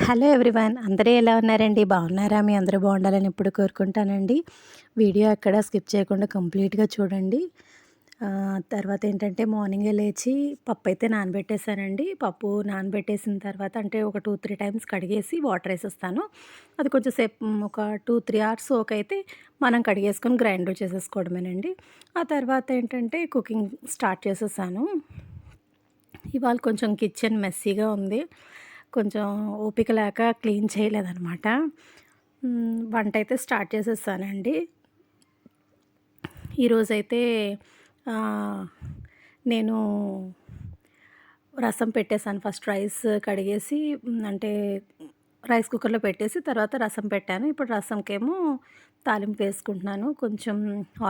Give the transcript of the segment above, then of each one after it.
Hello everyone, అందరూ ఎలా ఉన్నారండి? బాగున్నారా? మీ అందరూ బాగుండాలని ఎప్పుడు కోరుకుంటానండి. వీడియో ఎక్కడ స్కిప్ చేయకుండా కంప్లీట్గా చూడండి. తర్వాత ఏంటంటే మార్నింగే లేచి పప్పు అయితే నానబెట్టేసానండి. పప్పు నానబెట్టేసిన తర్వాత అంటే ఒక 2-3 టైమ్స్ కడిగేసి వాటర్ వేసేస్తాను. అది కొంచెం సేపు ఒక 2-3 అవర్స్ సోక్ అయితే మనం కడిగేసుకొని గ్రైండర్ చేసేసుకోవడమేనండి. ఆ తర్వాత ఏంటంటే కుకింగ్ స్టార్ట్ చేసేసాను. ఇవాళ కొంచెం కిచెన్ మెస్సీగా ఉంది. కొంచెం ఓపిక లేక క్లీన్ చేయలేదనమాట. వంటైతే స్టార్ట్ చేసేసానండి. ఈరోజైతే నేను రసం పెట్టేసాను. ఫస్ట్ రైస్ కడిగేసి అంటే రైస్ కుక్కర్‌లో పెట్టేసి తర్వాత రసం పెట్టాను. ఇప్పుడు రసంకేమో తాలింపు వేసుకుంటున్నాను. కొంచెం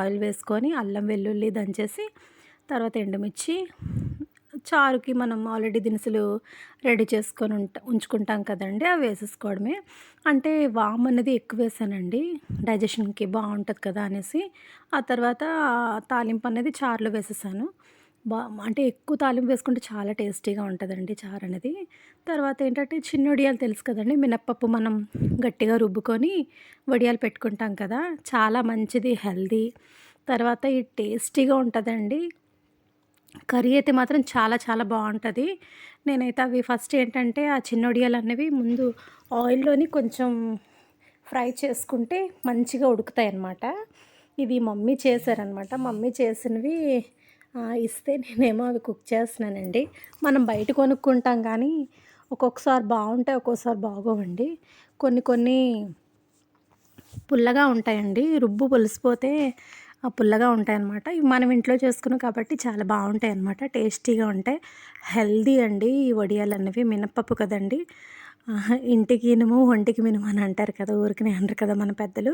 ఆయిల్ వేసుకొని అల్లం, వెల్లుల్లి దంచేసి తర్వాత ఎండుమిర్చి, చారుకి మనం ఆల్రెడీ దినుసులు రెడీ చేసుకొని ఉంచుకుంటాం కదండీ! అవి వేసేసుకోవడమే. అంటే వాము అనేది ఎక్కువ వేసానండి. డైజెషన్‌కి బావుంటది కదా అనేసి. ఆ తర్వాత తాలింపు అనేది చారులో వేసేసాను. అంటే ఎక్కువ తాలింపు వేసుకుంటే చాలా టేస్టీగా ఉంటదండి చారనేది. తర్వాత ఏంటంటే చిన్న వడియాలు తెలుసు కదండీ! మినపప్పు మనం గట్టిగా రుబ్బుకొని వడియాలు పెట్టుకుంటాం కదా! చాలా మంచిది, హెల్తీ. తర్వాత ఇది టేస్టీగా ఉంటదండి. కర్రీ అయితే మాత్రం చాలా చాలా బావుంటది. నేనైతే అవి ఫస్ట్ ఏంటంటే ఆ చిన్నొడియాలనేవి ముందు ఆయిల్‌లోని కొంచెం ఫ్రై చేసుకుంటే మంచిగా ఉడుకుతాయన్నమాట. ఇది మమ్మీ చేశారనమాట. మమ్మీ చేసినవి ఇస్తే నేనేమో అవి కుక్ చేస్తున్నానండి. మనం బయట కొనుక్కుంటాం కానీ ఒక్కొక్కసారి బావుంటాయి, ఒక్కోసారి బాగోవండి. కొన్ని కొన్ని పుల్లగా ఉంటాయండి. రుబ్బు పులిసిపోతే పుల్లగా ఉంటాయన్నమాట. ఇవి మనం ఇంట్లో చేసుకున్నాం కాబట్టి చాలా బావుంటాయన్నమాట. టేస్టీగా ఉంటాయి. హెల్తీ అండి ఈ వడియాలనేవి. మినపప్పు కదండీ! ఇంటికి ఇనుము, ఒంటికి మినుము అని అంటారు కదా! ఊరికనే అనరు కదా మన పెద్దలు.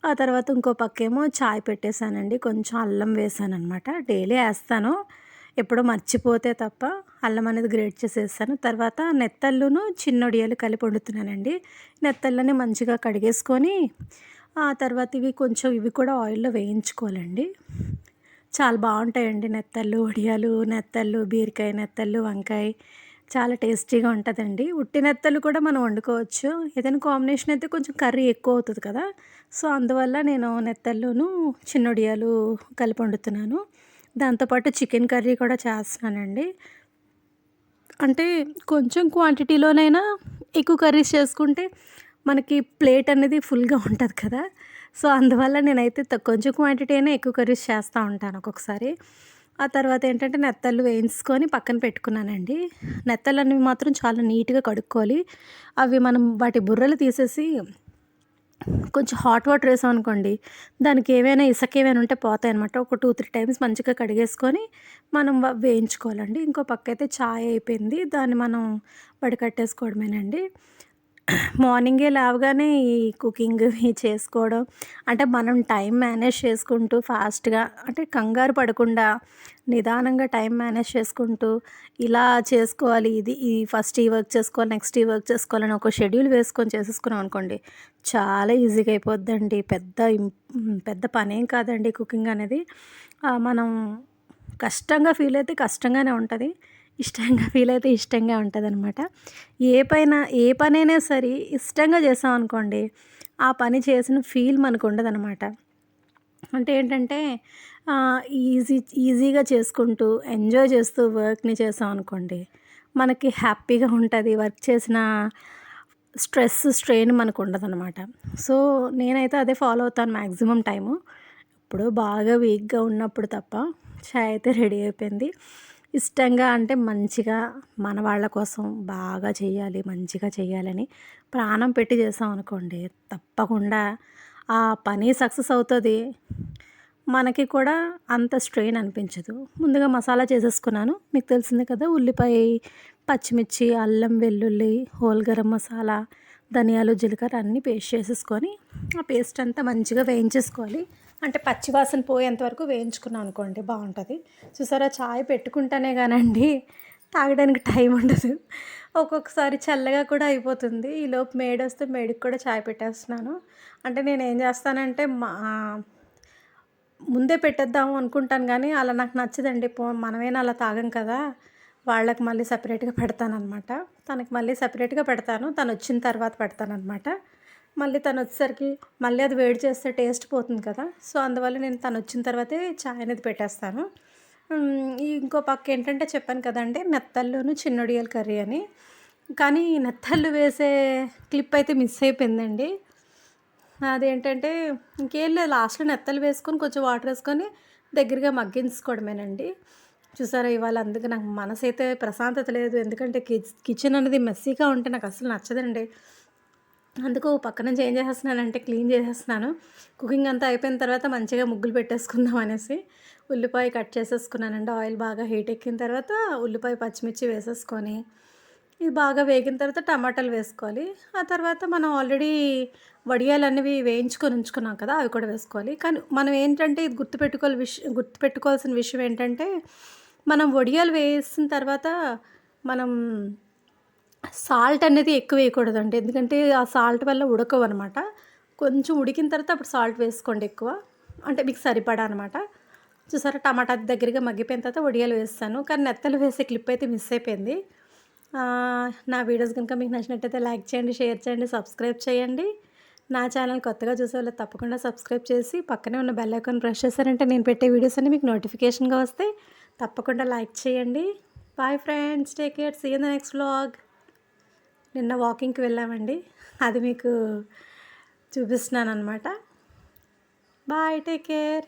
ఆ తర్వాత ఇంకో పక్కేమో చాయ్ పెట్టేసానండి. కొంచెం అల్లం వేసాననమాట. డైలీ ఏస్తాను. ఎప్పుడో మర్చిపోతే తప్ప అల్లం అనేది గ్రేట్ చేసేసాను. తర్వాత నెత్తళ్ళును, చిన్నొడియాలు కలిపి వండుతున్నానండి. నెత్తళ్ళని మంచిగా కడిగేసుకొని ఆ తర్వాత ఇవి కూడా ఆయిల్‌లో వేయించుకోవాలండి. చాలా బావుంటాయండి నెత్తళ్ళు, వడియాలు, నెత్తళ్ళు, బీరకాయ నెత్తళ్ళు, వంకాయ చాలా టేస్టీగా ఉంటదండి. ఉట్టి నెత్తళ్ళు కూడా మనం వండుకోవచ్చు. ఏదైనా కాంబినేషన్ అయితే కొంచెం కర్రీ ఎక్కువ అవుతది కదా! సో, అందువల్ల నేను నెత్తళ్ళును, చిన్నొడియాలు కలిపి వండుతున్నాను. దాంతో పాటు చికెన్ కర్రీ కూడా చేస్తున్నానండి. అంటే కొంచెం క్వాంటిటీలోనైనా ఎక్కువ కర్రీస్ చేసుకుంటే మనకి ప్లేట్ అనేది ఫుల్‌గా ఉంటది కదా! సో, అందువల్ల నేనైతే కొంచెం క్వాంటిటీ అయినా ఎక్కువ కర్రీస్ చేస్తా ఉంటాను ఒక్కొక్కసారి. ఆ తర్వాత ఏంటంటే నెత్తళ్ళు వేయించుకొని పక్కన పెట్టుకున్నానండి. నెత్తళ్ళనేవి మాత్రం చాలా నీట్‌గా కడుక్కోవాలి. అవి మనం వాటి బుర్రలు తీసేసి కొంచెం హాట్ వాటర్ ఏసామనుకోండి, దానికి ఏవైనా ఇసక ఏవైనా ఉంటే పోతాయనమాట. ఒక 2-3 టైమ్స్ మంచిగా కడిగేసుకొని మనం వేయించుకోవాలండి. ఇంకో పక్కైతే చాయ్ అయిపోయింది. దాన్ని మనం వడకట్టేసుకోవడమేనండి. మార్నింగే లేవగానే ఈ కుకింగ్ ఇవి చేసుకోవడం అంటే మనం టైం మేనేజ్ చేసుకుంటూ ఫాస్ట్‌గా అంటే కంగారు పడకుండా నిదానంగా టైం మేనేజ్ చేసుకుంటూ ఇలా చేసుకోవాలి. ఈ ఫస్ట్ ఈ వర్క్ చేసుకోవాలి, నెక్స్ట్ ఈ వర్క్ చేసుకోవాలని ఒక షెడ్యూల్ వేసుకొని చేసేసుకున్నాం అనుకోండి, చాలా ఈజీగా అయిపోద్దండి. పెద్ద పనేం కాదండి కుకింగ్ అనేది. మనం కష్టంగా ఫీల్ అయితే కష్టంగానే ఉంటది. ఇష్టంగా ఫీల్ అయితే ఇష్టంగా ఉంటదనమాట. ఏ పనైనా సరే ఇష్టంగా చేసామనుకోండి, ఆ పని చేసిన ఫీల్ మనకుండదనమాట. అంటే ఏంటంటే ఈజీగా చేసుకుంటూ, ఎంజాయ్ చేస్తూ వర్క్‌ని చేసామనుకోండి, మనకి హ్యాపీగా ఉంటది. వర్క్ చేసిన స్ట్రెయిన్ మనకుండదనమాట. సో, నేనైతే అదే ఫాలో అవుతాను మాక్సిమం టైము. ఎప్పుడో బాగా వీక్‌గా ఉన్నప్పుడు తప్ప. చాయ్ అయితే రెడీ అయిపోయింది. ఇష్టంగా అంటే మంచిగా మన వాళ్ళ కోసం బాగా చెయ్యాలి, మంచిగా చెయ్యాలని ప్రాణం పెట్టి చేసామనుకోండి, తప్పకుండా ఆ పని సక్సెస్ అవుతది. మనకి కూడా అంత స్ట్రెయిన్ అనిపించదు. ముందుగా మసాలా చేసేసుకున్నాను. మీకు తెలిసిందే కదా! ఉల్లిపాయ, పచ్చిమిర్చి, అల్లం, వెల్లుల్లి, హోల్ గరం మసాలా, ధనియాలు, జీలకర్ర అన్నీ పేస్ట్ చేసేసుకొని, ఆ పేస్ట్ అంతా మంచిగా వేయించేసుకోవాలి. అంటే పచ్చి వాసన పోయేంత వరకు వేయించుకున్నాం అనుకోండి బావుంటది. చూసారా చాయ్ పెట్టుకుంటేనే గానండి తాగడానికి టైం ఉండదు. ఒక్కొక్కసారి చల్లగా కూడా అయిపోతుంది. ఈలోపు మేడొస్తే మేడికి కూడా చాయ్ పెట్టేస్తున్నాను. అంటే నేనేం చేస్తానంటే ముందే పెట్టేద్దాము అనుకుంటాను గానీ, అలా నాకు నచ్చదండి. మనమేనా అలా తాగం కదా! వాళ్ళకి మళ్ళీ సెపరేట్‌గా పెడతాననమాట. తనకి మళ్ళీ సెపరేట్‌గా పెడతాను. తనొచ్చిన తర్వాత పెడతాననమాట. మళ్ళీ తనొచ్చేసరికి మళ్ళీ అది వేడి చేస్తే టేస్ట్ పోతుంది కదా! సో, అందువల్ల నేను తనొచ్చిన తర్వాతే చాయ్ అనేది పెట్టేస్తాను. ఇంకో పక్క ఏంటంటే చెప్పాను కదండీ! నెత్తళ్ళును చిన్నొడియాల కర్రీ అని. కానీ నెత్తళ్ళు వేసే క్లిప్ అయితే మిస్ అయిపోయిందండి. అదేంటంటే ఇంకేం లేదు, లాస్ట్‌లో నెత్తళ్ళు వేసుకొని కొంచెం వాటరేసుకొని దగ్గరగా మగ్గించుకోవడమేనండి. చూసారా ఇవాళ అందుకే నాకు మనసైతే ప్రశాంతత లేదు. ఎందుకంటే కిచెన్ అనేది మెస్సీగా ఉంటే నాకస్సలు నచ్చదండి. అందుకు ఓ పక్క నుంచి ఏం చేసేస్తున్నానంటే క్లీన్ చేసేస్తున్నాను. కుకింగ్ అంతా అయిపోయిన తర్వాత మంచిగా ముగ్గులు పెట్టేసుకుందాం అనేసి ఉల్లిపాయ కట్ చేసేసుకున్నానండి. ఆయిల్ బాగా హీట్ ఎక్కిన తర్వాత ఉల్లిపాయ, పచ్చిమిర్చి వేసేసుకొని ఇది బాగా వేగిన తర్వాత టమాటాలు వేసుకోవాలి. ఆ తర్వాత మనం ఆల్రెడీ వడియాలనేవి వేయించుకొని ఉంచుకున్నాం కదా! అవి కూడా వేసుకోవాలి. కానీ మనం ఏంటంటే ఇది గుర్తుపెట్టుకోవాల్సిన విషయం ఏంటంటే, మనం వడియాలు వేసిన తర్వాత మనం సాల్ట్ అనేది ఎక్కువ వేయకూడదండి. ఎందుకంటే ఆ సాల్ట్ వల్ల ఉడకవనమాట. కొంచెం ఉడికిన తర్వాత అప్పుడు సాల్ట్ వేసుకోండి ఎక్కువ. అంటే మీకు సరిపడా అనమాట. చూసారా టమాటా దగ్గరగా మగ్గిపోయిన తర్వాత వడియాలు వేసేసాను. కానీ నెత్తలు వేసే క్లిప్ అయితే మిస్ అయిపోయింది. నా వీడియోస్ గనుక మీకు నచ్చినట్టయితే లైక్ చేయండి, షేర్ చేయండి, సబ్స్క్రైబ్ చేయండి. నా ఛానల్ కొత్తగా చూసేవాళ్ళు తప్పకుండా సబ్స్క్రైబ్ చేసి పక్కనే ఉన్న బెల్ ఐకాన్ ప్రెస్ చేశారంటే నేను పెట్టే వీడియోస్ అన్నీ మీకు నోటిఫికేషన్‌గా వస్తాయి. తప్పకుండా లైక్ చేయండి. Bye friends. Take care. See you in the next vlog. నిన్న వాకింగ్‌కి వెళ్ళామండి. అది మీకు చూపిస్తున్నాననమాట. బాయ్. Take care.